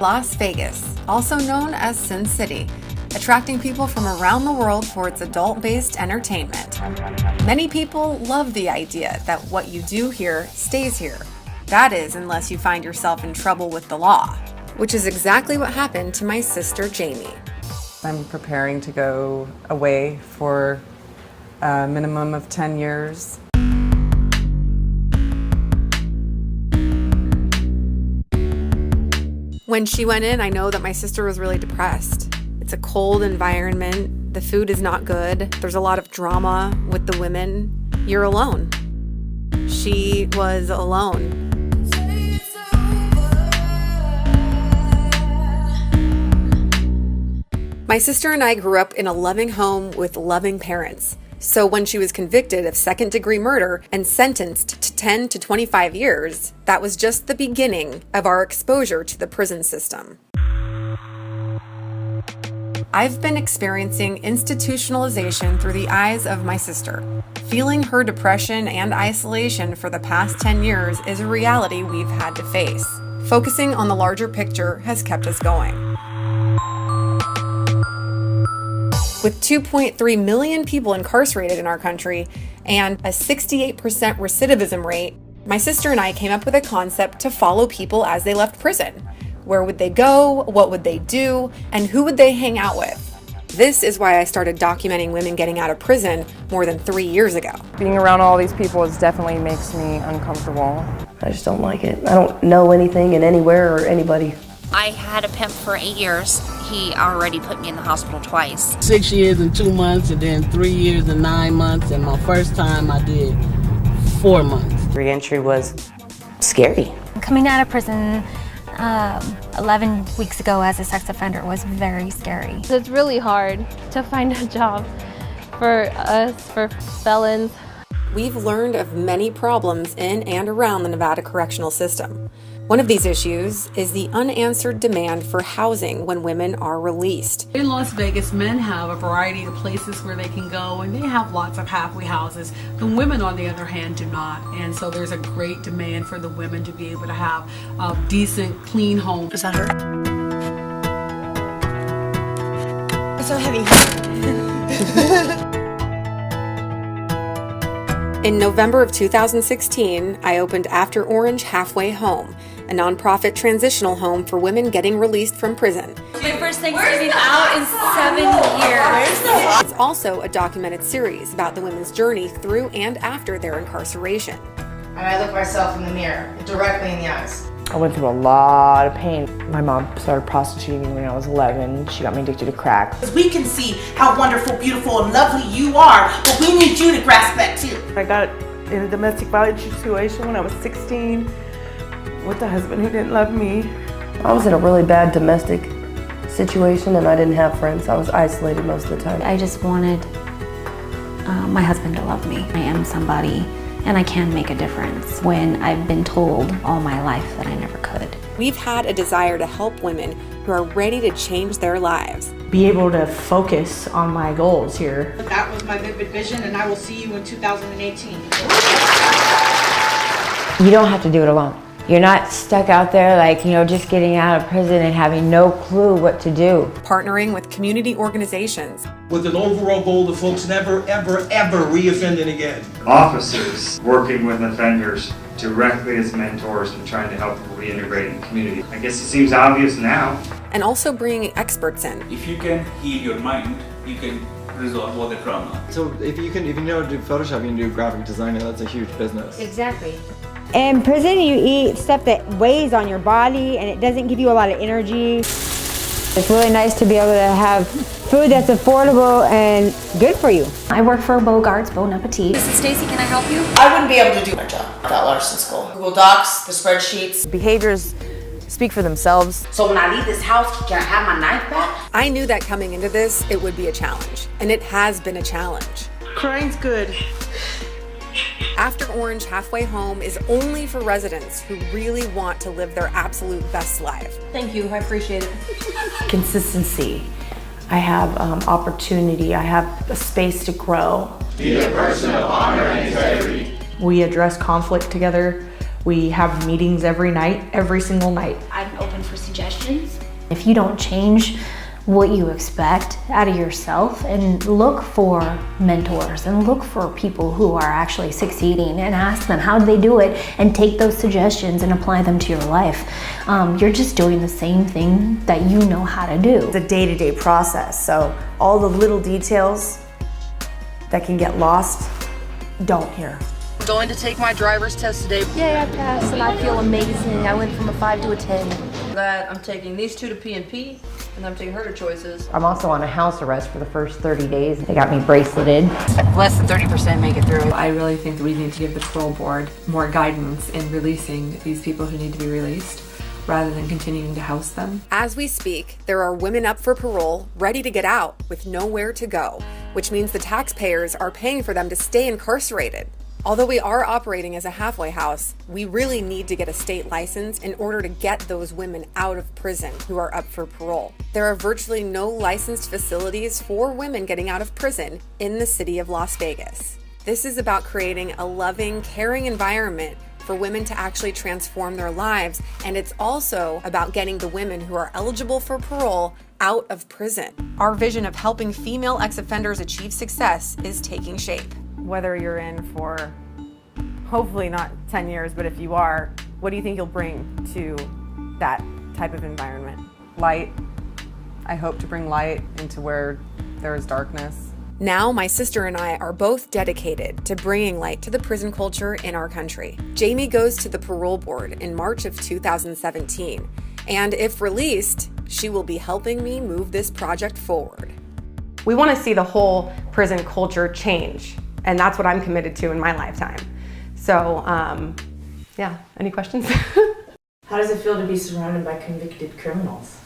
Las Vegas, also known as Sin City, attracting people from around the world for its adult-based entertainment. Many people love the idea that what you do here stays here. That is, unless you find yourself in trouble with the law, which is exactly what happened to my sister Jamie. I'm preparing to go away for a minimum of 10 years. When she went in, I know that my sister was really depressed. It's a cold environment, the food is not good, there's a lot of drama with the women. You're alone. She was alone. My sister and I grew up in a loving home with loving parents. So when she was convicted of second-degree murder and sentenced to 10 to 25 years, that was just the beginning of our exposure to the prison system. I've been experiencing institutionalization through the eyes of my sister. Feeling her depression and isolation for the past 10 years is a reality we've had to face. Focusing on the larger picture has kept us going. With 2.3 million people incarcerated in our country and a 68% recidivism rate, my sister and I came up with a concept to follow people as they left prison. Where would they go? What would they do? And who would they hang out with? This is why I started documenting women getting out of prison more than 3 years ago. Being around all these people definitely makes me uncomfortable. I just don't like it. I don't know anything and anywhere or anybody. I had a pimp for 8 years. He already put me in the hospital twice. 6 years and 2 months, and then 3 years and 9 months, and my first time I did 4 months. Re-entry was scary. Coming out of prison 11 weeks ago as a sex offender was very scary. It's really hard to find a job for us, for felons. We've learned of many problems in and around the Nevada correctional system. One of these issues is the unanswered demand for housing when women are released. In Las Vegas, men have a variety of places where they can go, and they have lots of halfway houses. The women, on the other hand, do not. And so there's a great demand for the women to be able to have a decent, clean home. Is that her? It's so heavy. In November of 2016, I opened After Orange Halfway Home, a nonprofit transitional home for women getting released from prison. My first Thanksgiving out in 7 years. It's also a documented series about the women's journey through and after their incarceration. And I look myself in the mirror, directly in the eyes. I went through a lot of pain. My mom started prostituting when I was 11. She got me addicted to crack. We can see how wonderful, beautiful, and lovely you are, but we need you to grasp that too. I got in a domestic violence situation when I was 16 with a husband who didn't love me. I was in a really bad domestic situation and I didn't have friends. I was isolated most of the time. I just wanted my husband to love me. I am somebody, and I can make a difference when I've been told all my life that I never could. We've had a desire to help women who are ready to change their lives. Be able to focus on my goals here. That was my vivid vision, and I will see you in 2018. You don't have to do it alone. You're not stuck out there like, just getting out of prison and having no clue what to do. Partnering with community organizations. With an overall goal that folks never, ever, ever re-offending again. Officers working with offenders directly as mentors and trying to help them reintegrate in the community. I guess it seems obvious now. And also bringing experts in. If you can heal your mind, you can resolve all the trauma. So if you know how to do Photoshop, you can do graphic design, and that's a huge business. Exactly. In prison, you eat stuff that weighs on your body and it doesn't give you a lot of energy. It's really nice to be able to have food that's affordable and good for you. I work for Bogart's Bon Appetit. This is Stacy, can I help you? I wouldn't be able to do my job without Larson School. Google Docs, the spreadsheets. Behaviors speak for themselves. So when I leave this house, can I have my knife back? I knew that coming into this, it would be a challenge. And it has been a challenge. Crying's good. After Orange Halfway Home is only for residents who really want to live their absolute best life. Thank you, I appreciate it. Consistency. I have opportunity. I have a space to grow. Be a person of honor and integrity. We address conflict together. We have meetings every night, every single night. I'm open for suggestions. If you don't change what you expect out of yourself, and look for mentors and look for people who are actually succeeding and ask them how they do it and take those suggestions and apply them to your life. You're just doing the same thing that you know how to do. It's a day-to-day process, so all the little details that can get lost, don't hear. Going to take my driver's test today. Yay, I passed and I feel amazing. I went from a 5 to a 10. That I'm taking these two to P&P, and I'm taking her to Choices. I'm also on a house arrest for the first 30 days. They got me braceleted. Less than 30% make it through. I really think that we need to give the parole board more guidance in releasing these people who need to be released, rather than continuing to house them. As we speak, there are women up for parole, ready to get out, with nowhere to go, which means the taxpayers are paying for them to stay incarcerated. Although we are operating as a halfway house, we really need to get a state license in order to get those women out of prison who are up for parole. There are virtually no licensed facilities for women getting out of prison in the city of Las Vegas. This is about creating a loving, caring environment for women to actually transform their lives, and it's also about getting the women who are eligible for parole out of prison. Our vision of helping female ex-offenders achieve success is taking shape. Whether you're in for, hopefully not 10 years, but if you are, what do you think you'll bring to that type of environment? Light. I hope to bring light into where there is darkness. Now, my sister and I are both dedicated to bringing light to the prison culture in our country. Jamie goes to the parole board in March of 2017, and if released, she will be helping me move this project forward. We want to see the whole prison culture change, and that's what I'm committed to in my lifetime. So, yeah, any questions? How does it feel to be surrounded by convicted criminals?